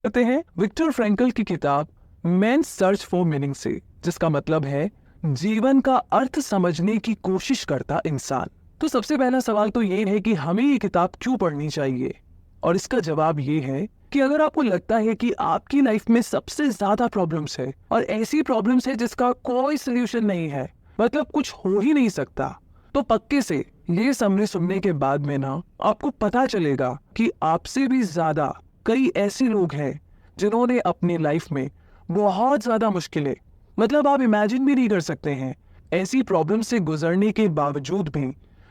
करते हैं Victor Frankel की किताब मैन सर्च फॉर मीनिंग से, जिसका मतलब है जीवन का अर्थ समझने की कोशिश करता इंसान। तो सबसे पहला सवाल तो ये है कि हमें ये किताब क्यों पढ़नी चाहिए, और इसका जवाब ये है कि अगर आपको लगता है कि आपकी लाइफ में सबसे ज्यादा प्रॉब्लम्स है और ऐसी प्रॉब्लम्स है जिसका कोई सोल्यूशन नहीं है, मतलब कुछ हो ही नहीं सकता, तो पक्के से ये समरी सुनने के बाद में ना आपको पता चलेगा कि आपसे भी ज्यादा कई ऐसे लोग हैं जिन्होंने अपनी लाइफ में बहुत ज्यादा मुश्किलें, मतलब आप इमेजिन भी नहीं कर सकते हैं, ऐसी प्रॉब्लम से गुजरने के बावजूद भी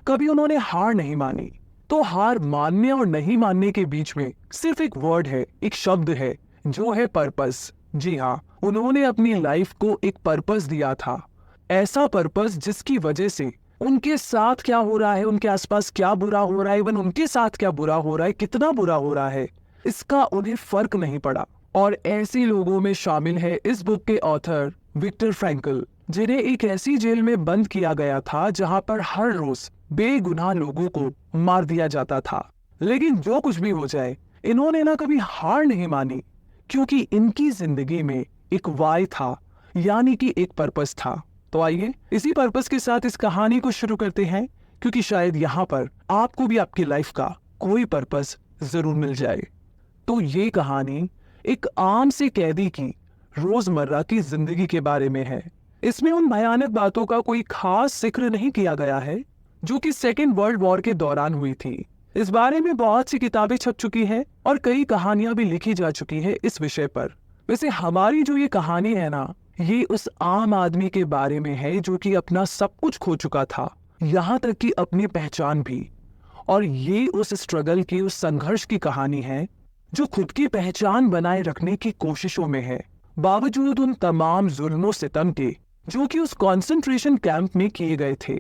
कभी उन्होंने हार नहीं मानी। तो हार मानने और नहीं मानने के बीच में सिर्फ एक वर्ड है, एक शब्द है, जो है पर्पस। जी हाँ, उन्होंने अपनी लाइफ को एक पर्पस दिया था, ऐसा पर्पस जिसकी वजह से उनके साथ क्या हो रहा है, उनके आसपास क्या बुरा हो रहा है, इवन उनके साथ क्या बुरा हो रहा है, कितना बुरा हो रहा है, इसका उन्हें फर्क नहीं पड़ा। और ऐसे लोगों में शामिल है इस बुक के ऑथर विक्टर फ्रैंकल, जिन्हें एक ऐसी जेल में बंद किया गया था जहां पर हर रोज बेगुनाह लोगों को मार दिया जाता था। लेकिन जो कुछ भी हो जाए, इन्होंने ना कभी हार नहीं मानी, क्योंकि इनकी जिंदगी में एक वाई था, यानी कि एक पर्पस था। तो आइए इसी पर्पस के साथ इस कहानी को शुरू करते हैं, क्योंकि शायद यहाँ पर आपको भी आपकी लाइफ का कोई पर्पस जरूर मिल जाए। तो ये कहानी एक आम से कैदी की रोजमर्रा की जिंदगी के बारे में है। इसमें उन भयानक बातों का कोई खास जिक्र नहीं किया गया है जो कि सेकेंड वर्ल्ड वॉर के दौरान हुई थी। इस बारे में बहुत सी किताबें छप चुकी हैं और कई कहानियां भी लिखी जा चुकी है इस विषय पर। वैसे हमारी जो ये कहानी है ना, ये उस आम आदमी के बारे में है जो कि अपना सब कुछ खो चुका था, यहाँ तक कि अपनी पहचान भी। और ये उस स्ट्रगल की, उस संघर्ष की कहानी है जो खुद की पहचान बनाए रखने की कोशिशों में है, बावजूद उन तमाम जुल्मों सितम के जो कि उस कंसंट्रेशन कैंप में किए गए थे।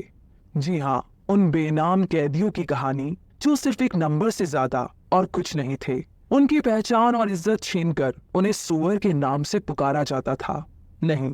जी हाँ, उन बेनाम कैदियों की कहानी जो सिर्फ एक नंबर से ज्यादा और कुछ नहीं थे। उनकी पहचान और इज्जत छीनकर उन्हें सुअर के नाम से पुकारा जाता था। नहीं,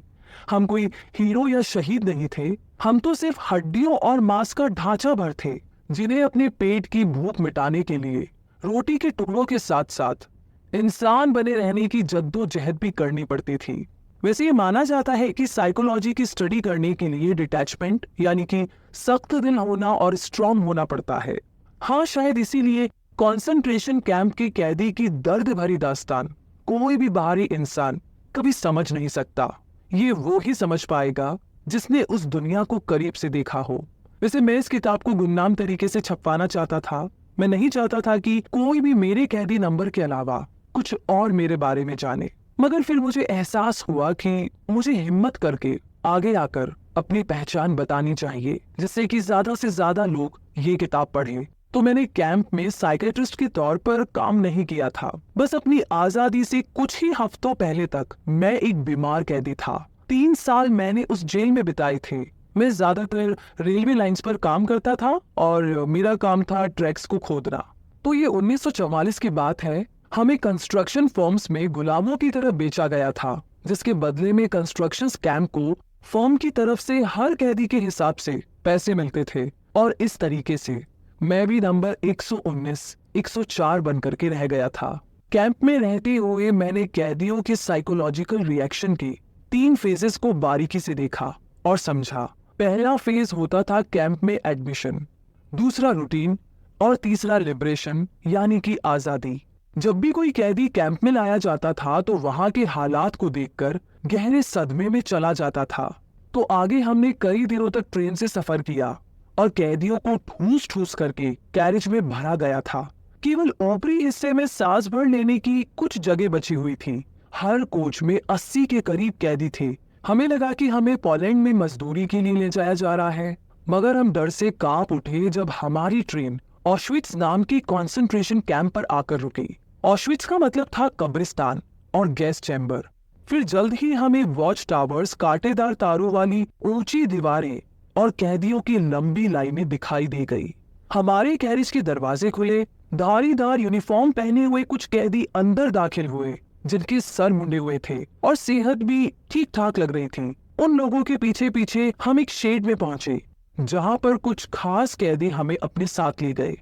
हम कोई हीरो या शहीद नहीं थे, हम तो सिर्फ हड्डियों और मांस का ढांचा भर थे, जिन्हें अपने पेट की भूख मिटाने के लिए रोटी के टुकड़ों के साथ साथ इंसान बने रहने की जद्दोजहद भी करनी पड़ती थी। वैसे ये माना जाता है कि साइकोलॉजी की स्टडी करने के लिए डिटैचमेंट, यानी कि सख्त दिल होना और स्ट्रांग होना पड़ता है। हाँ, शायद इसीलिए कंसंट्रेशन कैंप के कैदी की दर्द भरी दास्तान कोई भी बाहरी इंसान कभी समझ नहीं सकता। ये वो ही समझ पाएगा जिसने उस दुनिया को करीब से देखा हो। वैसे मैं इस किताब को गुमनाम तरीके से छपवाना चाहता था। मैं नहीं चाहता था कि कोई भी मेरे कैदी नंबर के अलावा कुछ और मेरे बारे में जाने। मगर फिर मुझे एहसास हुआ कि मुझे हिम्मत करके आगे आकर अपनी पहचान बतानी चाहिए, जिससे कि ज्यादा से ज्यादा लोग ये किताब पढ़ें। तो मैंने कैंप में साइकेट्रिस्ट के तौर पर काम नहीं किया था। बस अपनी आजादी से कुछ ही हफ्तों पहले तक मैं एक बीमार कैदी था। 3 साल मैंने उस जेल में बिताए थे। मैं ज्यादातर रेलवे लाइंस पर काम करता था और मेरा काम था ट्रैक्स को खोदना। तो ये 1944 की बात है। हमें कंस्ट्रक्शन फर्म्स में गुलामों की तरह बेचा गया था, जिसके बदले में कंस्ट्रक्शन कैंप को फर्म की तरफ से हर कैदी के हिसाब से पैसे मिलते थे। और इस तरीके से मैं भी नंबर 119, 104 बन करके रह गया था। कैंप में रहते हुए मैंने कैदियों के साइकोलॉजिकल रिएक्शन की 3 फेजेस को बारीकी से देखा और समझा। पहला फेज होता था कैंप में एडमिशन, दूसरा रूटीन और तीसरा लिबरेशन, यानी कि आजादी। जब भी कोई कैदी कैंप में लाया जाता था तो वहां के हालात को देखकर गहरे सदमे में चला जाता था। तो आगे हमने कई दिनों तक ट्रेन से सफर किया और कैदियों को ठूस ठूस करके कैरेज में भरा गया था। केवल ऊपरी हिस्से में सांस भर लेने की कुछ जगह बची हुई थी। हर कोच में 80 के करीब कैदी थे। हमें लगा कि हमें पोलैंड में मजदूरी के लिए ले जाया जा रहा है, मगर हम डर से कांप उठे जब हमारी ट्रेन ऑश्विट्ज नाम की कंसंट्रेशन कैंप पर आकर रुकी। ऑश्विट्ज का मतलब था कब्रिस्तान और गैस चैम्बर। फिर जल्द ही हमें वॉच टावर्स, कांटेदार तारों वाली ऊंची दीवारें और कैदियों की लंबी लाइनें दिखाई दे गई। हमारे कैरेज के दरवाजे खुले, धारीदार यूनिफॉर्म पहने हुए कुछ कैदी अंदर दाखिल हुए, जिनके सर मुंडे हुए थे और सेहत भी ठीक ठाक लग रही थी। उन लोगों के पीछे पीछे हम एक शेड में पहुंचे, जहां पर कुछ खास कैदी हमें अपने साथ ले गए।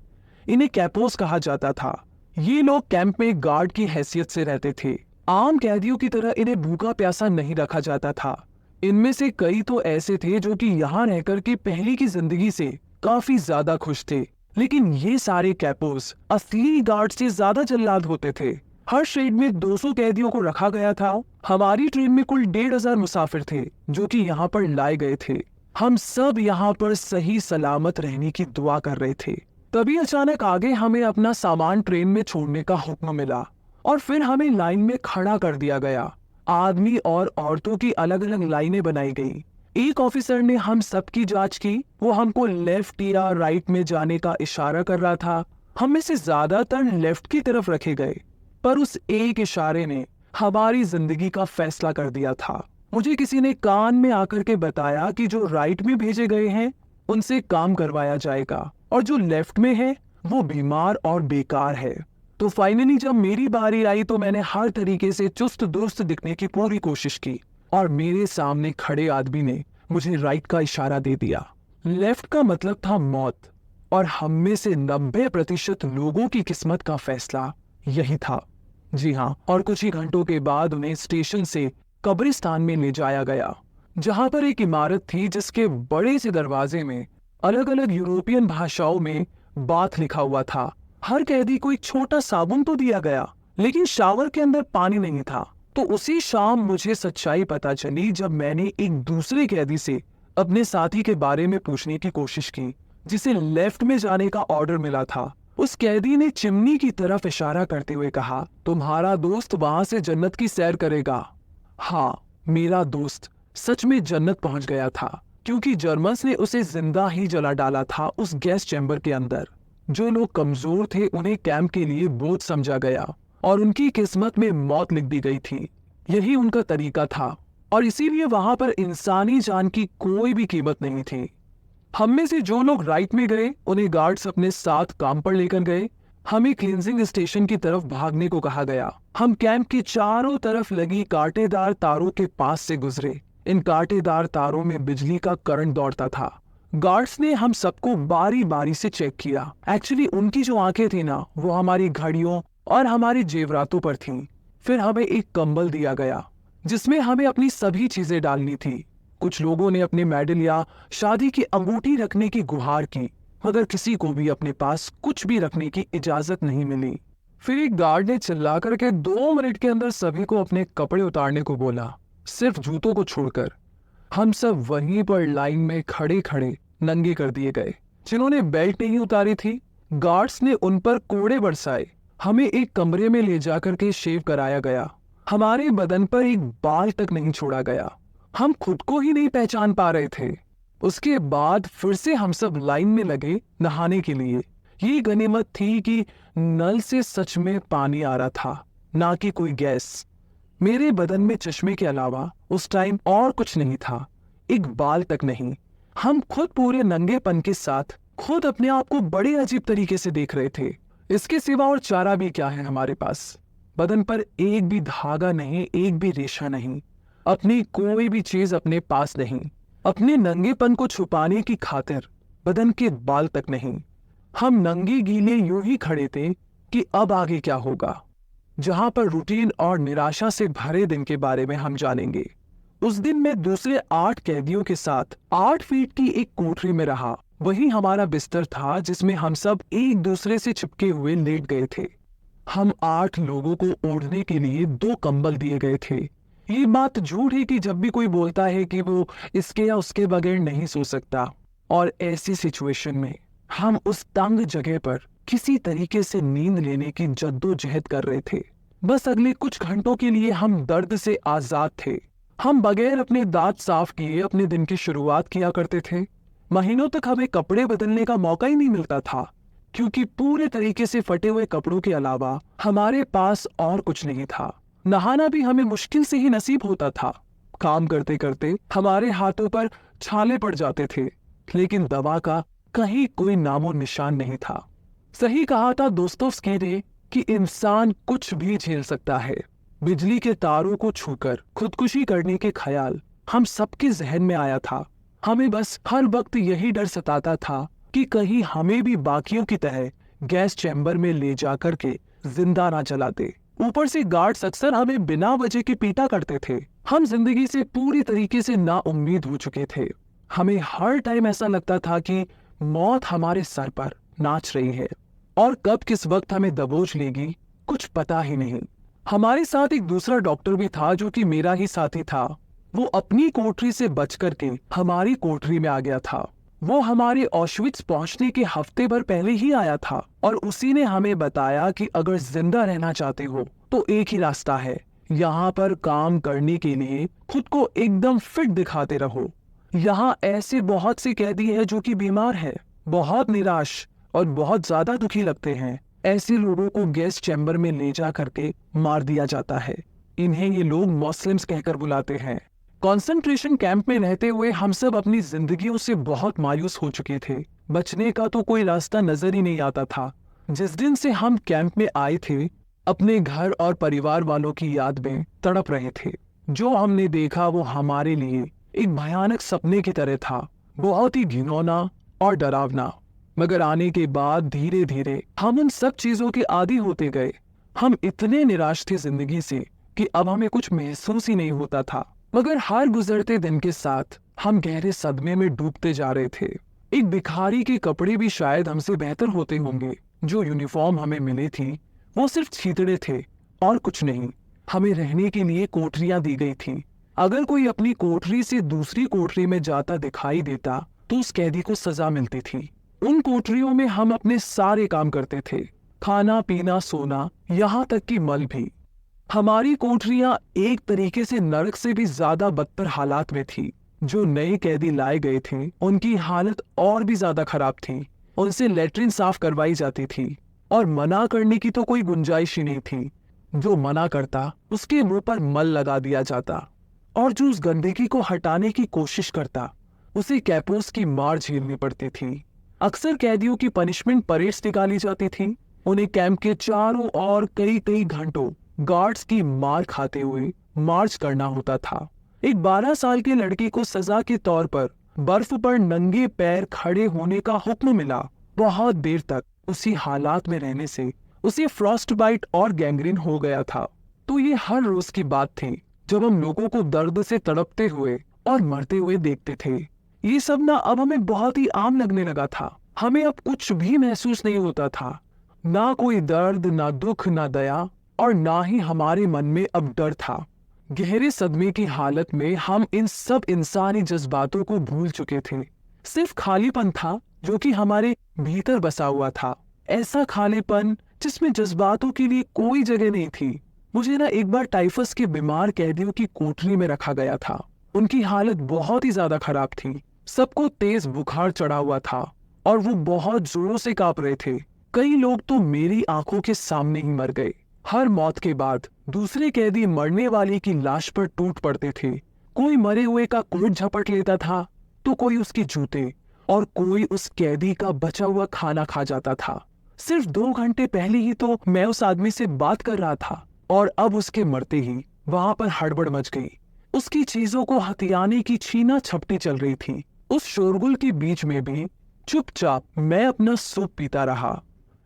इन्हें कैपोस कहा जाता था। ये लोग कैंप में गार्ड की हैसियत से रहते थे। आम कैदियों की तरह इन्हें भूखा प्यासा नहीं रखा जाता था। इनमें से कई तो ऐसे थे जो कि यहाँ रहकर के पहले की जिंदगी से काफी ज्यादा खुश थे। लेकिन ये सारे कैपोस असली गार्ड से ज्यादा जल्लाद होते थे। हर शेड में 200 कैदियों को रखा गया था। हमारी ट्रेन में कुल 1500 मुसाफिर थे जो कि यहाँ पर लाए गए थे। हम सब यहाँ पर सही सलामत रहने की दुआ कर रहे थे। तभी अचानक आगे हमें अपना सामान ट्रेन में छोड़ने का हुक्म मिला और फिर हमें लाइन में खड़ा कर दिया गया। आदमी और औरतों की अलग अलग लाइनें बनाई गई। एक ऑफिसर ने हम सबकी जांच की। वो हमको लेफ्ट या राइट में जाने का इशारा कर रहा था। हम में से ज्यादातर लेफ्ट की तरफ रखे गए, पर उस एक इशारे ने हमारी जिंदगी का फैसला कर दिया था। मुझे किसी ने कान में आकर के बताया कि जो राइट में भेजे गए हैं उनसे काम करवाया जाएगा और जो लेफ्ट में है वो बीमार और बेकार है। तो फाइनली जब मेरी बारी आई तो मैंने हर तरीके से चुस्त दुरुस्त दिखने की पूरी कोशिश की और मेरे सामने खड़े आदमी ने मुझे राइट का इशारा दे दिया। लेफ्ट का मतलब था मौत और हम में से 90% लोगों की किस्मत का फैसला यही था। जी हाँ, और कुछ ही घंटों के बाद उन्हें स्टेशन से कब्रिस्तान में ले जाया गया, जहां पर एक इमारत थी जिसके बड़े से दरवाजे में अलग अलग यूरोपियन भाषाओं में बात लिखा हुआ था। हर कैदी को एक छोटा साबुन तो दिया गया, लेकिन शावर के अंदर पानी नहीं था। तो उसी शाम मुझे सच्चाई पता चली जब मैंने एक दूसरे कैदी से अपने साथी के बारे में पूछने की कोशिश की, जिसे लेफ्ट में जाने का ऑर्डर मिला था। उस कैदी ने चिमनी की तरफ इशारा करते हुए कहा, तुम्हारा दोस्त वहां से जन्नत की सैर करेगा। हाँ, मेरा दोस्त सच में जन्नत पहुंच गया था, क्योंकि जर्मन्स ने उसे जिंदा ही जला डाला था उस गैस चैम्बर के अंदर। जो लोग कमजोर थे उन्हें कैंप के लिए बोझ समझा गया और उनकी किस्मत में मौत लिख दी गई थी। यही उनका तरीका था और इसीलिए वहां पर इंसानी जान की कोई भी कीमत नहीं थी। हम में से जो लोग राइट में गए उन्हें गार्ड्स अपने साथ काम पर लेकर गए। हमें क्लींजिंग स्टेशन की तरफ भागने को कहा गया। हम कैंप के चारों तरफ लगी कांटेदार तारों के पास से गुजरे। इन कांटेदार तारों में बिजली का करंट दौड़ता था। गार्ड्स ने हम सबको बारी बारी से चेक किया। एक्चुअली उनकी जो आंखें थी ना, वो हमारी घड़ियों और हमारे जेवरातों पर थीं। फिर हमें एक कंबल दिया गया जिसमें हमें अपनी सभी चीजें डालनी थी। कुछ लोगों ने अपने मेडल या शादी की अंगूठी रखने की गुहार की, मगर किसी को भी अपने पास कुछ भी रखने की इजाजत नहीं मिली। फिर एक गार्ड ने चिल्लाकर के 2 मिनट के अंदर सभी को अपने कपड़े उतारने को बोला, सिर्फ जूतों को छोड़कर। हम सब वहीं पर लाइन में खड़े खड़े नंगे कर दिए गए। जिन्होंने बेल्ट नहीं उतारी थी, गार्ड्स ने उन पर कोड़े बरसाए। हमें एक कमरे में ले जाकर के शेव कराया गया। हमारे बदन पर एक बाल तक नहीं छोड़ा गया। हम खुद को ही नहीं पहचान पा रहे थे। उसके बाद फिर से हम सब लाइन में लगे नहाने के लिए। ये गनीमत थी कि नल से सच में पानी आ रहा था, ना कि कोई गैस। मेरे बदन में चश्मे के अलावा उस टाइम और कुछ नहीं था, एक बाल तक नहीं। हम खुद पूरे नंगेपन के साथ खुद अपने आप को बड़े अजीब तरीके से देख रहे थे। इसके सिवा और चारा भी क्या है हमारे पास। बदन पर एक भी धागा नहीं, एक भी रेशा नहीं, अपनी कोई भी चीज अपने पास नहीं। अपने नंगेपन को छुपाने की खातिर बदन के बाल तक नहीं। हम नंगे गीले यूं ही खड़े थे कि अब आगे क्या होगा। जहां पर रूटीन और निराशा से भरे दिन के बारे में हम जानेंगे। उस दिन मैं दूसरे 8 कैदियों के साथ 8 फीट की एक कोठरी में रहा। वही हमारा बिस्तर था जिसमें हम सब एक दूसरे से चिपके हुए लेट गए थे। हम 8 लोगों को ओढ़ने के लिए 2 कंबल दिए गए थे। ये बात झूठ है कि जब भी कोई बोलता है कि वो इसके या उसके बगैर नहीं सो सकता, और ऐसी सिचुएशन में हम उस तंग जगह पर किसी तरीके से नींद लेने की जद्दोजहद कर रहे थे। बस अगले कुछ घंटों के लिए हम दर्द से आजाद थे। हम बगैर अपने दांत साफ किए अपने दिन की शुरुआत किया करते थे। महीनों तक हमें कपड़े बदलने का मौका ही नहीं मिलता था, क्योंकि पूरे तरीके से फटे हुए कपड़ों के अलावा हमारे पास और कुछ नहीं था। नहाना भी हमें मुश्किल से ही नसीब होता था। काम करते करते हमारे हाथों पर छाले पड़ जाते थे, लेकिन दवा का कहीं कोई नामो निशान नहीं था। सही कहा था दोस्तोव्स्की ने कि इंसान कुछ भी झेल सकता है। बिजली के तारों को छूकर खुदकुशी करने के ख्याल हम सबके जहन में आया था। हमें बस हर वक्त यही डर सताता था कि कहीं हमें भी बाकियों की तरह गैस चैम्बर में ले जाकर के जिंदा ना जलाते। ऊपर से गार्ड्स अक्सर हमें बिना वजह के पीटा करते थे। हम जिंदगी से पूरी तरीके से नाउम्मीद हो चुके थे। हमें हर टाइम ऐसा लगता था कि मौत हमारे सर पर नाच रही है और कब किस वक्त हमें दबोच लेगी कुछ पता ही नहीं। हमारे साथ एक दूसरा डॉक्टर भी था जो कि मेरा ही साथी था। वो अपनी कोठरी से बच करके हमारी कोठरी में आ गया था। वो हमारे ऑश्विट्ज पहुंचने के हफ्ते भर पहले ही आया था और उसी ने हमें बताया कि अगर जिंदा रहना चाहते हो तो एक ही रास्ता है, यहाँ पर काम करने के लिए खुद को एकदम फिट दिखाते रहो। यहाँ ऐसे बहुत से कैदी हैं जो कि बीमार है, बहुत निराश और बहुत ज्यादा दुखी लगते हैं। ऐसे लोगों को गैस चैम्बर में ले जा करके मार दिया जाता है। इन्हें ये लोग मुस्लिम्स कहकर बुलाते हैं। कंसंट्रेशन कैंप में रहते हुए हम सब अपनी जिंदगियों से बहुत मायूस हो चुके थे। बचने का तो कोई रास्ता नजर ही नहीं आता था। जिस दिन से हम कैंप में आए थे, अपने घर और परिवार वालों की याद में तड़प रहे थे। जो हमने देखा वो हमारे लिए एक भयानक सपने की तरह था, बहुत ही घिनौना और डरावना। मगर आने के बाद धीरे धीरे हम उन सब चीजों के आदी होते गए। हम इतने निराश थे जिंदगी से कि अब हमें कुछ महसूस ही नहीं होता था। मगर हर गुजरते दिन के साथ हम गहरे सदमे में डूबते जा रहे थे। एक भिखारी के कपड़े भी शायद हमसे बेहतर होते होंगे। जो यूनिफॉर्म हमें मिली थी वो सिर्फ छींतड़े थे और कुछ नहीं। हमें रहने के लिए कोठरियां दी गई थी। अगर कोई अपनी कोठरी से दूसरी कोठरी में जाता दिखाई देता तो उस कैदी को सजा मिलती थी। उन कोठरियों में हम अपने सारे काम करते थे, खाना पीना सोना, यहाँ तक कि मल भी। हमारी कोठरियां एक तरीके से नरक से भी ज्यादा बदतर हालात में थी। जो नए कैदी लाए गए थे उनकी हालत और भी ज्यादा खराब थी। उनसे लेटरिन साफ करवाई जाती थी और मना करने की तो कोई गुंजाइश ही नहीं थी। जो मना करता उसके मुंह पर मल लगा दिया जाता और जो उस गंदगी को हटाने की कोशिश करता उसे कैपोस की मार झेलनी पड़ती थी। अक्सर कैदियों की पनिशमेंट परेड्स निकाली जाती थी। उन्हें कैंप के चारों ओर कई कई घंटों गार्ड्स की मार खाते हुए मार्च करना होता था। एक 12 साल के लड़की को सजा के तौर पर बर्फ पर नंगे पैर खड़े होने का हुक्म मिला। बहुत देर तक उसी हालात में रहने से उसे फ्रॉस्ट बाइट और गैंग्रीन हो गया था। तो ये हर रोज की बात थी जब हम लोगों को दर्द से तड़पते हुए और मरते हुए देखते थे। ये सब ना अब हमें बहुत ही आम लगने लगा था। हमें अब कुछ भी महसूस नहीं होता था, ना कोई दर्द, ना दुख, ना दया और ना ही हमारे मन में अब डर था। गहरे सदमे की हालत में हम इन सब इंसानी जज्बातों को भूल चुके थे। सिर्फ खालीपन था जो कि हमारे भीतर बसा हुआ था। ऐसा खालीपन जिसमें जज्बातों के लिए कोई जगह नहीं थी। मुझे ना एक बार टाइफस के बीमार कैदियों की कोठरी में रखा गया था। उनकी हालत बहुत ही ज्यादा खराब थी। सबको तेज बुखार चढ़ा हुआ था और वो बहुत जोरों से कांप रहे थे। कई लोग तो मेरी आंखों के सामने ही मर गए। हर मौत के बाद दूसरे कैदी मरने वाले की लाश पर टूट पड़ते थे। कोई मरे हुए का कोट झपट लेता था तो कोई उसके जूते और कोई उस कैदी का बचा हुआ खाना खा जाता था। सिर्फ 2 घंटे पहले ही तो मैं उस आदमी से बात कर रहा था और अब उसके मरते ही वहां पर हड़बड़ मच गई। उसकी चीजों को हथियाने की छीना झपटी चल रही थी। उस शोरगुल के बीच में भी चुपचाप मैं अपना सूप पीता रहा।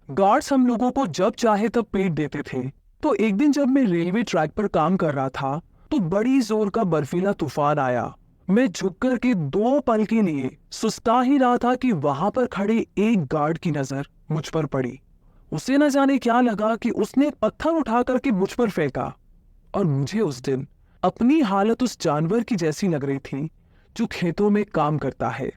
गार्ड्स हम लोगों को जब चाहे तब पेट देते थे। तो एक दिन जब मैं रेलवे ट्रैक पर काम कर रहा था तो बड़ी जोर का बर्फीला तूफान आया। मैं झुककर के 2 पल के लिए सुस्ता ही रहा था कि वहां पर खड़े एक गार्ड की नजर मुझ पर पड़ी। उसे न जाने क्या लगा कि उसने पत्थर उठा करके मुझ पर फेंका और मुझे उस दिन अपनी हालत उस जानवर की जैसी लग रही थी जो खेतों में काम करता है।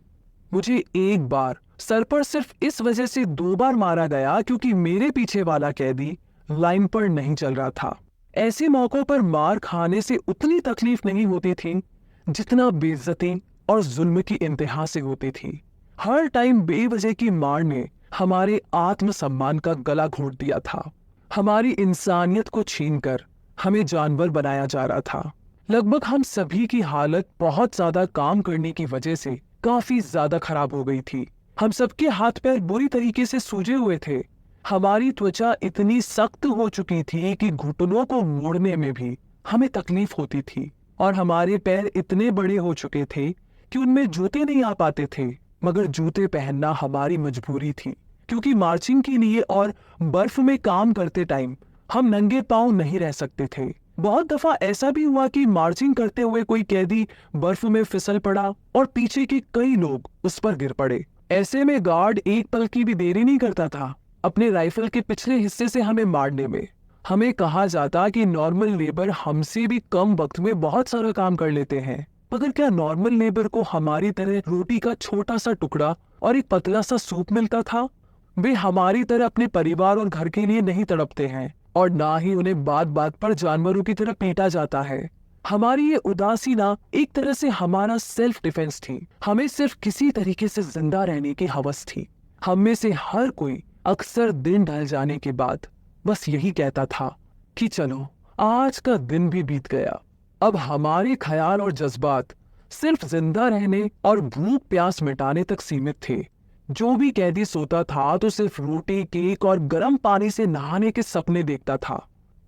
मुझे एक बार सर पर सिर्फ इस वजह से 2 बार मारा गया क्योंकि मेरे पीछे वाला कैदी लाइन पर नहीं चल रहा था। ऐसे मौकों पर मार खाने से उतनी तकलीफ नहीं होती थी जितना बेइज्जती और जुल्म की इंतहा से होती थी। हर टाइम बेवजह की मार ने हमारे आत्मसम्मान का गला घोंट दिया था। हमारी इंसानियत को छीनकर हमें जानवर बनाया जा रहा था। लगभग हम सभी की हालत बहुत ज्यादा काम करने की वजह से काफी ज्यादा खराब हो गई थी। हम सबके हाथ पैर बुरी तरीके से सूजे हुए थे। हमारी त्वचा इतनी सख्त हो चुकी थी कि घुटनों को मोड़ने में भी हमें तकलीफ होती थी और हमारे पैर इतने बड़े हो चुके थे कि उनमें जूते नहीं आ पाते थे। मगर जूते पहनना हमारी मजबूरी थी क्योंकि मार्चिंग के लिए और बर्फ में काम करते टाइम हम नंगे पांव नहीं रह सकते थे। बहुत दफा ऐसा भी हुआ कि मार्चिंग करते हुए कोई कैदी बर्फ में फिसल पड़ा और पीछे के कई लोग उस पर गिर पड़े। ऐसे में गार्ड एक पल की भी देरी नहीं करता था अपने राइफल के पिछले हिस्से से हमें मारने में। हमें कहा जाता कि नॉर्मल लेबर हमसे भी कम वक्त में बहुत सारा काम कर लेते हैं, मगर क्या नॉर्मल लेबर को हमारी तरह रोटी का छोटा सा टुकड़ा और एक पतला सा सूप मिलता था? वे हमारी तरह अपने परिवार और घर के लिए नहीं तड़पते हैं और ना ही उन्हें बात बात पर जानवरों की तरह पीटा जाता है। हमारी ये उदासी ना एक तरह से हमारा सेल्फ डिफेंस थी। हमें सिर्फ किसी तरीके से जिंदा रहने की हवस थी। हम में से हर कोई अक्सर दिन ढल जाने के बाद बस यही कहता था कि चलो आज का दिन भी बीत गया। अब हमारे ख्याल और जज्बात सिर्फ जिंदा रहने और भूख प्यास मिटाने तक सीमित थे। जो भी कैदी सोता था तो सिर्फ रोटी, केक और गर्म पानी से नहाने के सपने देखता था।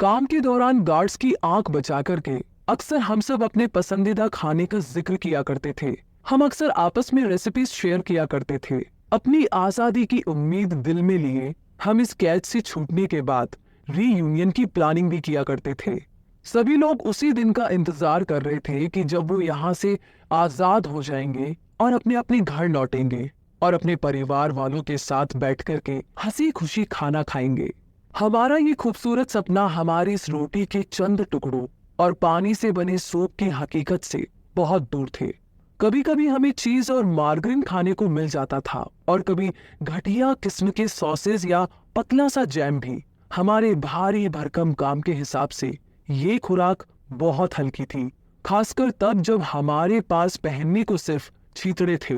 काम के दौरान गार्ड्स की आंख बचा करके अक्सर हम सब अपने पसंदीदा खाने का जिक्र किया करते थे। हम अक्सर आपस में रेसिपीज शेयर किया करते थे। अपनी आजादी की उम्मीद दिल में लिए हम इस कैद से छूटने के बाद रीयूनियन की प्लानिंग भी किया करते थे। सभी लोग उसी दिन का इंतजार कर रहे थे कि जब वो यहाँ से आजाद हो जाएंगे और अपने अपने घर लौटेंगे और अपने परिवार वालों के साथ बैठ कर के हंसी खुशी खाना खाएंगे। हमारा ये खूबसूरत सपना हमारी इस रोटी के चंद टुकड़ों और पानी से बने सूप की हकीकत से बहुत दूर थे। कभी कभी हमें चीज और मार्गरीन खाने को मिल जाता था और कभी घटिया किस्म के सॉसेज या पतला सा जैम भी। हमारे भारी भरकम काम के हिसाब से ये खुराक बहुत हल्की थी, खासकर तब जब हमारे पास पहनने को सिर्फ छींतड़े थे।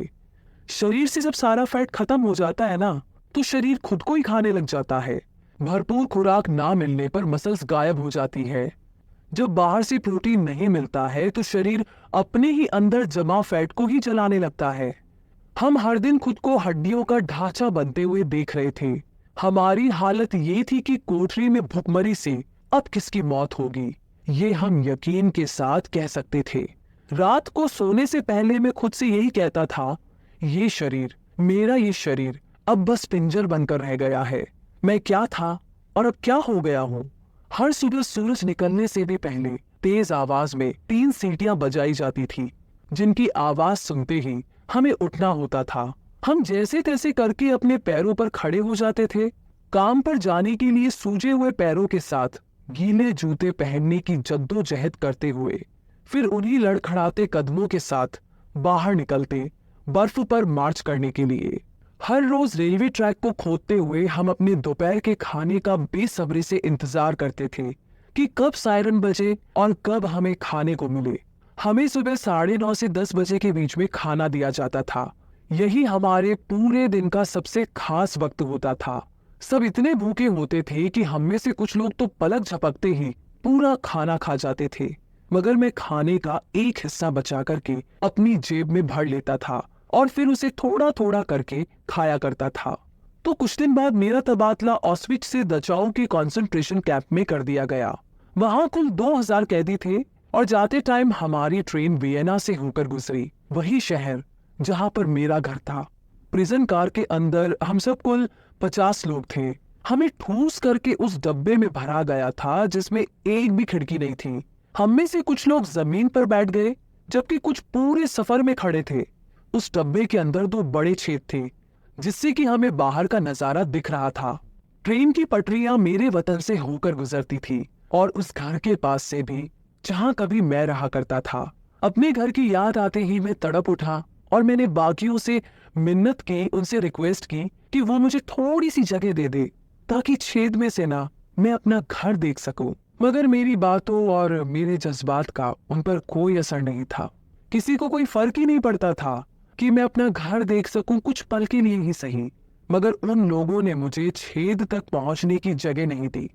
शरीर से जब सारा फैट खत्म हो जाता है ना, तो शरीर खुद को ही खाने लग जाता है। भरपूर खुराक ना मिलने पर मसल्स गायब हो जाती है। जब बाहर से प्रोटीन नहीं मिलता है तो शरीर अपने ही अंदर जमा फैट को ही जलाने लगता है। हम हर दिन खुद को हड्डियों का ढांचा बनते हुए देख रहे थे। हमारी हालत ये थी कि कोठरी में भुखमरी से अब किसकी मौत होगी, ये हम यकीन के साथ कह सकते थे। रात को सोने से पहले मैं खुद से यही कहता था, ये शरीर, मेरा ये शरीर अब बस पिंजर बनकर रह गया है। मैं क्या था और अब क्या हो गया हूँ। हर सुबह सूरज निकलने से भी पहले तेज आवाज में 3 सीटियां बजाई जाती थी, जिनकी आवाज सुनते ही हमें उठना होता था। हम जैसे तैसे करके अपने पैरों पर खड़े हो जाते थे। काम पर जाने के लिए सूजे हुए पैरों के साथ गीले जूते पहनने की जद्दोजहद करते हुए फिर उन्हीं लड़खड़ाते कदमों के साथ बाहर निकलते बर्फ पर मार्च करने के लिए। हर रोज रेलवे ट्रैक को खोदते हुए हम अपने दोपहर के खाने का बेसब्री से इंतजार करते थे कि कब सायरन बजे और कब हमें खाने को मिले। हमें सुबह 9:30 से 10 बजे के बीच में खाना दिया जाता था। यही हमारे पूरे दिन का सबसे खास वक्त होता था। सब इतने भूखे होते थे कि हम में से कुछ लोग तो पलक झपकते ही पूरा खाना खा जाते थे, मगर मैं खाने का एक हिस्सा बचा करके अपनी जेब में भर लेता था और फिर उसे थोड़ा थोड़ा करके खाया करता था। तो कुछ दिन बाद मेरा तबादला ऑस्विच से दचाओ के कंसंट्रेशन कैंप में कर दिया गया। वहां कुल 2000 कैदी थे और जाते टाइम हमारी ट्रेन वियना से होकर गुजरी, वही शहर जहां पर मेरा घर था। प्रिजन कार के अंदर हम सब कुल 50 लोग थे। हमें ठूस करके उस डब्बे में भरा गया था जिसमें एक भी खिड़की नहीं थी। हम में से कुछ लोग जमीन पर बैठ गए जबकि कुछ पूरे सफर में खड़े थे। उस डब्बे के अंदर 2 बड़े छेद थे जिससे कि हमें बाहर का नजारा दिख रहा था। ट्रेन की पटरियां मेरे वतन से होकर गुजरती थी और उस घर के पास से भी जहां कभी मैं रहा करता था। अपने घर की याद आते ही मैं तड़प उठा और मैंने बाकियों से मिन्नत की, उनसे रिक्वेस्ट की कि वो मुझे थोड़ी सी जगह दे दे ताकि छेद में से ना मैं अपना घर देख सकूं। मगर मेरी बातों और मेरे जज्बात का उन पर कोई असर नहीं था। किसी को कोई फर्क ही नहीं पड़ता था कि मैं अपना घर देख सकूं, कुछ पल के लिए ही सही। मगर उन लोगों ने मुझे छेद तक पहुंचने की जगह नहीं दी,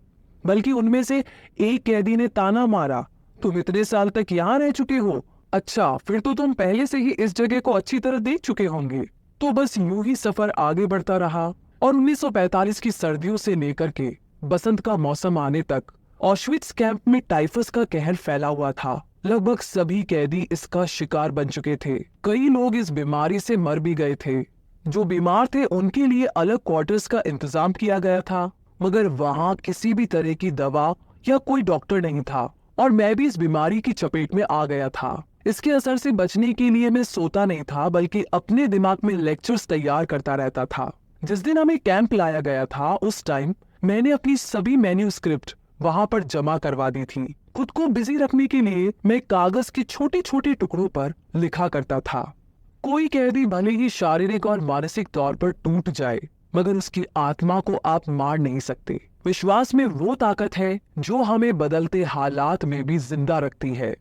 बल्कि उनमें से एक कैदी ने ताना मारा, तुम इतने साल तक यहाँ रह चुके हो, अच्छा फिर तो तुम पहले से ही इस जगह को अच्छी तरह देख चुके होंगे। तो बस यूं ही सफर आगे बढ़ता रहा और 1945 की सर्दियों से लेकर के बसंत का मौसम आने तक ऑश्विट्ज कैंप में टाइफस का कहर फैला हुआ था। लगभग सभी कैदी इसका शिकार बन चुके थे। कई लोग इस बीमारी से मर भी गए थे। जो बीमार थे उनके लिए अलग क्वार्टर्स का इंतजाम किया गया था, मगर वहां किसी भी तरह की दवा या कोई डॉक्टर नहीं था और मैं भी इस बीमारी की चपेट में आ गया था। इसके असर से बचने के लिए मैं सोता नहीं था, बल्कि अपने दिमाग में लेक्चर्स तैयार करता रहता था। जिस दिन हमें कैंप लाया गया था, उस टाइम मैंने अपनी सभी मैन्यूस्क्रिप्ट वहां पर जमा करवा दी थी। खुद को बिजी रखने के लिए मैं कागज के छोटे छोटे टुकड़ों पर लिखा करता था। कोई कैदी भले ही शारीरिक और मानसिक तौर पर टूट जाए, मगर उसकी आत्मा को आप मार नहीं सकते। विश्वास में वो ताकत है जो हमें बदलते हालात में भी जिंदा रखती है।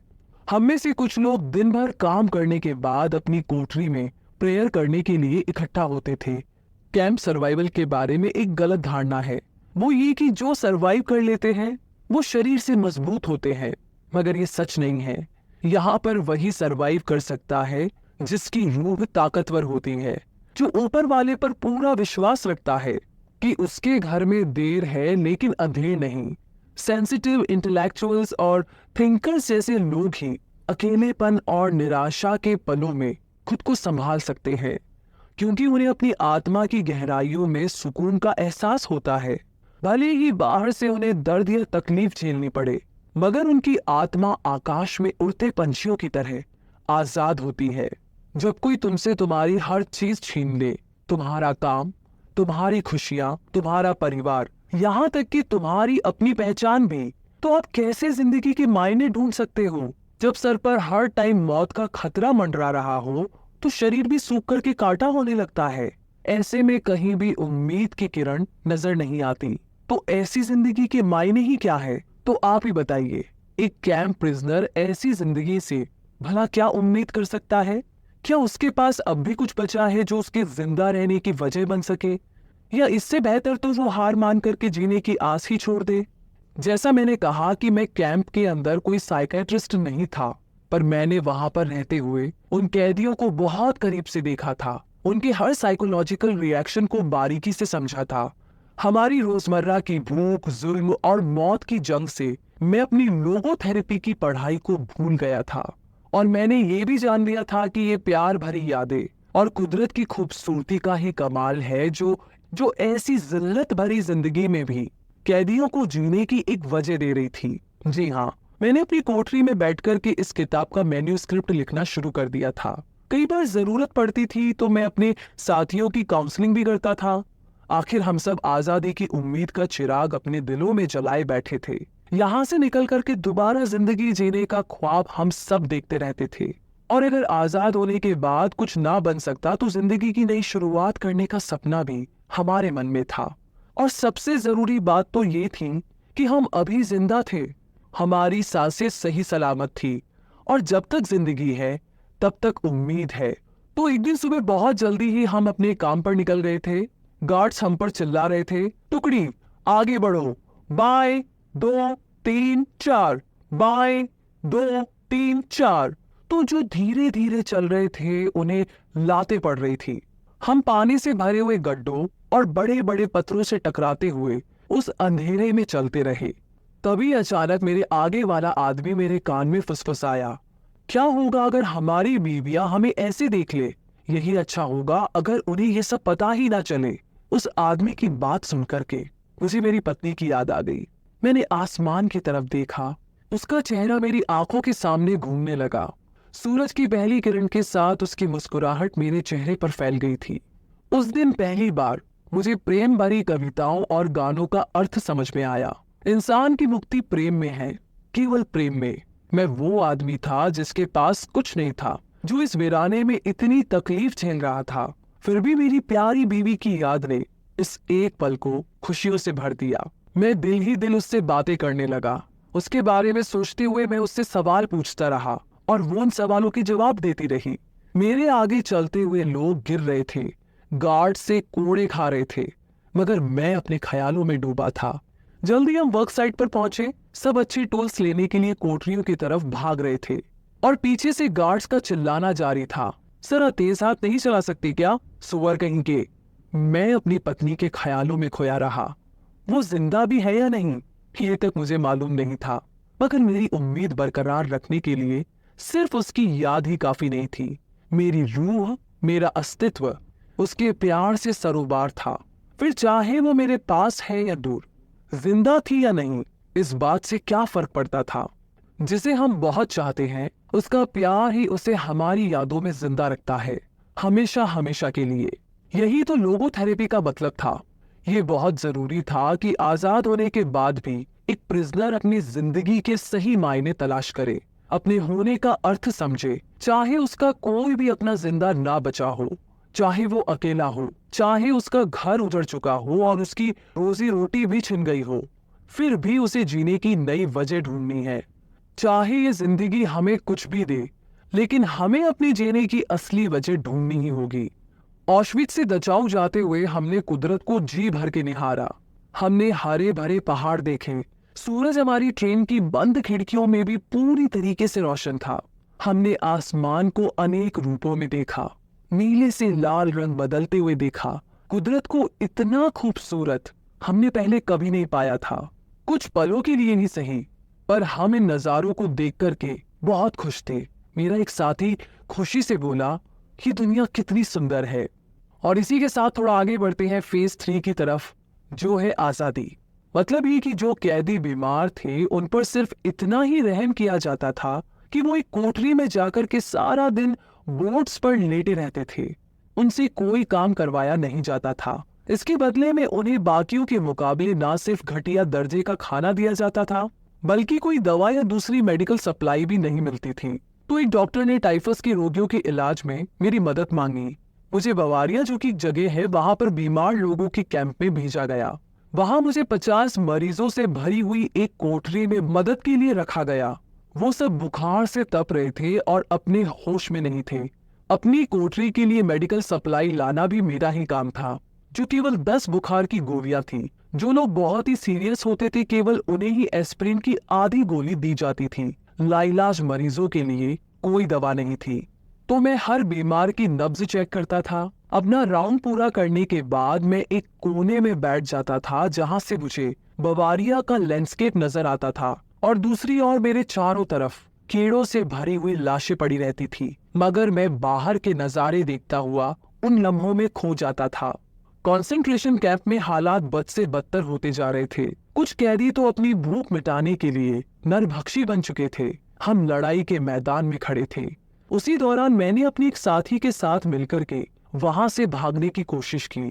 हम में से कुछ लोग दिन भर काम करने के बाद अपनी कोठरी में प्रेयर करने के लिए इकट्ठा होते थे। कैंप सर्वाइवल के बारे में एक गलत धारणा है, वो ये कि जो सर्वाइव कर लेते हैं वो शरीर से मजबूत होते हैं, मगर ये सच नहीं है। यहाँ पर वही सर्वाइव कर सकता है जिसकी रूह ताकतवर होती है, जो ऊपर वाले पर पूरा विश्वास रखता है कि उसके घर में देर है लेकिन अंधेर नहीं। सेंसिटिव इंटेलेक्चुअल्स और थिंकर्स जैसे लोग ही अकेलेपन और निराशा के पलों में खुद को संभाल सकते हैं, क्योंकि उन्हें अपनी आत्मा की गहराइयों में सुकून का एहसास होता है। भले ही बाहर से उन्हें दर्द या तकलीफ झेलनी पड़े, मगर उनकी आत्मा आकाश में उड़ते पंछियों की तरह आजाद होती है। जब कोई तुमसे तुम्हारी हर चीज छीन ले, तुम्हारा काम, तुम्हारी खुशियां, तुम्हारा परिवार, यहाँ तक कि तुम्हारी अपनी पहचान भी, तो आप कैसे जिंदगी के मायने ढूंढ सकते हो? जब सर पर हर टाइम मौत का खतरा मंडरा रहा हो, तो शरीर भी सूख कर के कांटा होने लगता है। ऐसे में कहीं भी उम्मीद की किरण नजर नहीं आती। तो ऐसी जिंदगी के मायने ही क्या है? तो आप ही बताइए, एक कैंप प्रिजनर ऐसी जिंदगी से भला क्या उम्मीद कर सकता है? क्या उसके पास अब भी कुछ बचा है जो उसके जिंदा रहने की वजह बन सके? या इससे बेहतर तो वो हार मान करके जीने की आस ही छोड़ दे। जैसा मैंने कहा कि मैं कैंप के अंदर कोई साइकेट्रिस्ट नहीं था, पर मैंने वहां पर रहते हुए उन कैदियों को बहुत करीब से देखा था, उनके हर साइकोलॉजिकल रिएक्शन को बारीकी से समझा था। हमारी रोजमर्रा की भूख, जुल्म और मौत की जंग से मैं अपनी लोगोथेरेपी की पढ़ाई को भूल गया था, और मैंने ये भी जान लिया था कि ये प्यार भरी यादें और कुदरत की खूबसूरती का ही कमाल है जो ऐसी जिल्लत भरी जिंदगी में भी कैदियों को जीने की एक वजह दे रही थी। जी हाँ, मैंने अपनी कोठरी में बैठकर के इस किताब का मैन्यूस्क्रिप्ट लिखना शुरू कर दिया था। कई बार जरूरत पड़ती थी तो मैं अपने साथियों की काउंसलिंग भी करता था। आखिर हम सब आजादी की उम्मीद का चिराग अपने दिलों में जलाए बैठे थे। यहाँ से निकल करके दोबारा जिंदगी जीने का ख्वाब हम सब देखते रहते थे, और अगर आजाद होने के बाद कुछ ना बन सकता तो जिंदगी की नई शुरुआत करने का सपना भी हमारे मन में था। और सबसे जरूरी बात तो ये थी कि हम अभी जिंदा थे, हमारी सांसें सही सलामत थी, और जब तक जिंदगी है तब तक उम्मीद है। तो एक दिन सुबह बहुत जल्दी ही हम अपने काम पर निकल गए थे। गार्ड्स हम पर चिल्ला रहे थे, टुकड़ी आगे बढ़ो, बाएं 2 3 4, बाएं 2 3 4। तो जो धीरे धीरे चल रहे थे उन्हें लाते पड़ रही थी। हम पानी से भरे हुए गड्ढों और बड़े बड़े पत्थरों से टकराते हुए उस अंधेरे में चलते रहे। तभी अचानक मेरे आगे वाला आदमी मेरे कान में फुसफुसाया, क्या होगा अगर हमारी बीवियां हमें ऐसे देख ले? यही अच्छा होगा अगर उन्हें ये सब पता ही ना चले। उस आदमी की बात सुनकर के मुझे मेरी पत्नी की याद आ गई। मैंने आसमान की तरफ देखा, उसका चेहरा मेरी आंखों के सामने घूमने लगा। सूरज की पहली किरण के साथ उसकी मुस्कुराहट मेरे चेहरे पर फैल गई थी। उस दिन पहली बार मुझे प्रेम भरी कविताओं और गानों का अर्थ समझ में आया। इंसान की मुक्ति प्रेम में है, केवल प्रेम में। मैं वो आदमी था जिसके पास कुछ नहीं था, जो इस वीराने में इतनी तकलीफ झेल रहा था, फिर भी मेरी प्यारी बीवी की याद ने इस एक पल को खुशियों से भर दिया। मैं दिल ही दिल उससे बातें करने लगा। उसके बारे में सोचते हुए मैं उससे सवाल पूछता रहा और वो उन सवालों के जवाब देती रही। मेरे आगे चलते हुए लोग गिर रहे थे, गार्ड से कोड़े खा रहे थे, मगर मैं अपने ख्यालों में डूबा था। जल्दी हम वर्क साइट पर पहुंचे। सब अच्छे टूल्स लेने के लिए कोठरियों की तरफ भाग रहे थे और पीछे से गार्ड्स का चिल्लाना जारी था, जरा तेज हाथ नहीं चला सकती क्या, सुअर कहीं के। मैं अपनी पत्नी के ख्यालों में खोया रहा। वो जिंदा भी है या नहीं ये तक मुझे मालूम नहीं था, मगर मेरी उम्मीद बरकरार रखने के लिए सिर्फ उसकी याद ही काफी नहीं थी। मेरी रूह, मेरा अस्तित्व उसके प्यार से सरोबार था। फिर चाहे वो मेरे पास है या दूर, जिंदा थी या नहीं, इस बात से क्या फर्क पड़ता था। जिसे हम बहुत चाहते हैं उसका प्यार ही उसे हमारी यादों में जिंदा रखता है, हमेशा हमेशा के लिए। यही तो लोगो थेरेपी का मतलब था। ये बहुत जरूरी था कि आजाद होने के बाद भी एक प्रिजनर अपनी जिंदगी के सही मायने तलाश करे, अपने होने का अर्थ समझे, चाहे उसका कोई भी अपना जिंदा ना बचा हो, चाहे वो अकेला हो, चाहे उसका घर उजड़ चुका हो और उसकी रोजी रोटी भी छिन गई हो, फिर भी उसे जीने की नई वजह ढूंढनी है। चाहे ये जिंदगी हमें कुछ भी दे, लेकिन हमें अपने जीने की असली वजह ढूंढनी ही होगी। ऑश्विट्ज से दचाऊ जाते हुए हमने कुदरत को जी भर के निहारा। हमने हरे भरे पहाड़ देखे, सूरज हमारी ट्रेन की बंद खिड़कियों में भी पूरी तरीके से रोशन था। हमने आसमान को अनेक रूपों में देखा, नीले से लाल रंग बदलते हुए देखा। कुदरत को इतना खूबसूरत हमने पहले कभी नहीं पाया था। कुछ पलों के लिए ही सही, पर हम इन नजारों को देख करके बहुत खुश थे। मेरा एक साथी खुशी से बोला कि दुनिया कितनी सुंदर है। और इसी के साथ थोड़ा आगे बढ़ते हैं फेज 3 की तरफ, जो है आजादी। मतलब ये कि जो कैदी बीमार थे उन पर सिर्फ इतना ही रहम किया जाता था कि वो एक कोठरी में जाकर के सारा दिन बोर्ड्स पर लेटे रहते थे। उनसे कोई काम करवाया नहीं जाता था। इसके बदले में उन्हें बाकियों के मुकाबले ना सिर्फ घटिया दर्जे का खाना दिया जाता था, बल्कि कोई दवा या दूसरी मेडिकल सप्लाई भी नहीं मिलती थी। तो एक डॉक्टर ने टाइफस के रोगियों के इलाज में मेरी मदद मांगी। मुझे बवारिया, जो कि एक जगह है, वहां पर बीमार लोगों के कैंप में भेजा गया। वहां मुझे 50 मरीजों से भरी हुई एक कोठरी में मदद के लिए रखा गया। वो सब बुखार से तप रहे थे और अपने होश में नहीं थे। अपनी कोठरी के लिए मेडिकल सप्लाई लाना भी मेरा ही काम था। जो केवल 10 बुखार की गोलियां थी। जो लोग बहुत ही सीरियस होते थे केवल उन्हें ही एस्प्रिन की आधी गोली दी जाती थी। लाइलाज मरीजों के लिए कोई दवा नहीं थी। तो मैं हर बीमार की नब्ज चेक करता था। अपना राउंड पूरा करने के बाद मैं एक कोने में बैठ जाता था जहां से मुझे बवारिया का लैंडस्केप नजर आता था और दूसरी ओर मेरे चारों तरफ कीड़ों से भरी हुई लाशें पड़ी रहती थी। मगर मैं बाहर के नजारे देखता हुआ उन लम्हों में खो जाता था। कंसंट्रेशन कैंप में हालात बद से बदतर होते जा रहे थे। कुछ कैदी तो अपनी भूख मिटाने के लिए नरभक्षी बन चुके थे। हम लड़ाई के मैदान में खड़े थे। उसी दौरान मैंने अपनी एक साथी के साथ मिलकर के वहां से भागने की कोशिश की।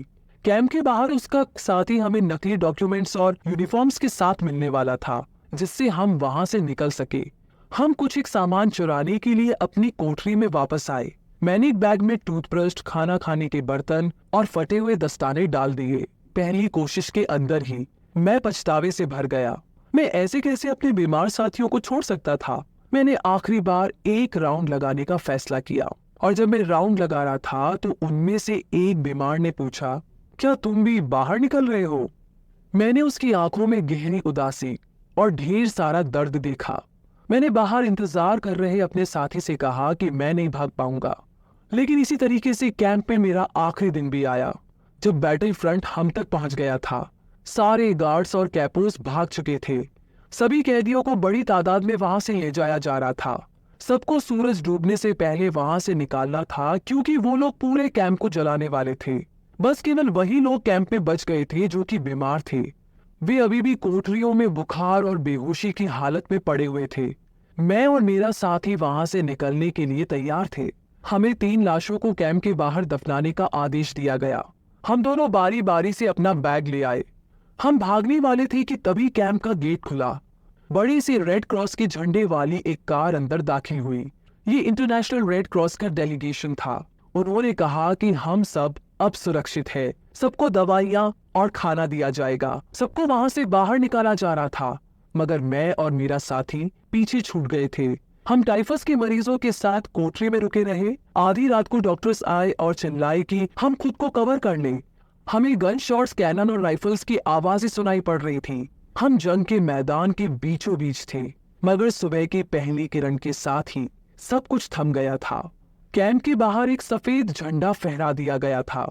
कैंप के बाहर उसका साथी हमें नकली डॉक्यूमेंट्स और यूनिफॉर्म्स के साथ मिलने वाला था, जिससे हम वहां से निकल सके। हम कुछ एक सामान चुराने के लिए अपनी कोठरी में वापस आए। मैंने एक बैग में टूथब्रश, खाना खाने के बर्तन और फटे हुए दस्ताने डाल दिए। पहली कोशिश के अंदर ही मैं पछतावे से भर गया। मैं ऐसे कैसे अपने बीमार साथियों को छोड़ सकता था। मैंने आखिरी बार एक राउंड लगाने का फैसला किया और जब मैं राउंड लगा रहा था तो उनमें से एक बीमार ने पूछा, क्या तुम भी बाहर निकल रहे हो? मैंने उसकी आंखों में गहरी उदासी और ढेर सारा दर्द देखा। मैंने बाहर इंतजार कर रहे अपने साथी से कहा कि मैं नहीं भाग पाऊंगा। लेकिन इसी तरीके से कैंप में मेरा आखिरी दिन भी आया, जब बैटल फ्रंट हम तक पहुंच गया था। सारे गार्ड्स और कैपोस भाग चुके थे। सभी कैदियों को बड़ी तादाद में वहां से ले जाया जा रहा था। सबको सूरज डूबने से पहले वहां से निकालना था, क्योंकि वो लोग पूरे कैंप को जलाने वाले थे। बस केवल वही लोग कैंप में बच गए थे जो कि बीमार थे। वे अभी भी कोठरियों में बुखार और बेहोशी की हालत में पड़े हुए थे। मैं और मेरा साथी वहां से निकलने के लिए तैयार थे। हमें 3 लाशों को कैंप के बाहर दफनाने का आदेश दिया गया। हम दोनों बारी बारी से अपना बैग ले आए। हम भागने वाले थे कि तभी कैंप का गेट खुला। बड़ी सी रेड क्रॉस के झंडे वाली एक कार अंदर दाखिल हुई। ये इंटरनेशनल रेड क्रॉस का डेलीगेशन था। उन्होंने कहा कि हम सब अब सुरक्षित है, सबको दवाइयाँ और खाना दिया जाएगा। सबको वहां से बाहर निकाला जा रहा था, मगर मैं और मेरा साथी पीछे छूट गए थे। हम टाइफस के मरीजों के साथ कोठरी में रुके रहे। आधी रात को डॉक्टर्स आए और चिल्लाए कि हम खुद को कवर कर लें। हमें गन शॉट्स, कैनन और राइफल्स की आवाजें सुनाई पड़ रही थी। हम जंग के मैदान के बीचों बीच थे, मगर सुबह की पहली किरण के साथ ही सब कुछ थम गया था। कैंप के बाहर एक सफेद झंडा फहरा दिया गया था।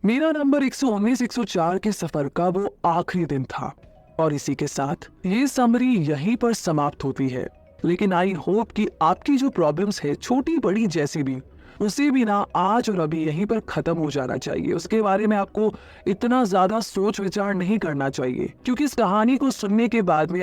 मेरा नंबर 119-104 के सफर का वो आखिरी दिन था। और इसी के साथ ये समरी यहीं पर समाप्त होती है। लेकिन आई होप कि आपकी जो प्रॉब्लम्स है, छोटी बड़ी जैसी भी, उसे भी ना आज और अभी यहीं पर खत्म हो जाना चाहिए। उसके बारे में आपको इतना ज्यादा सोच विचार नहीं करना चाहिए, क्योंकि इस कहानी को सुनने के बाद में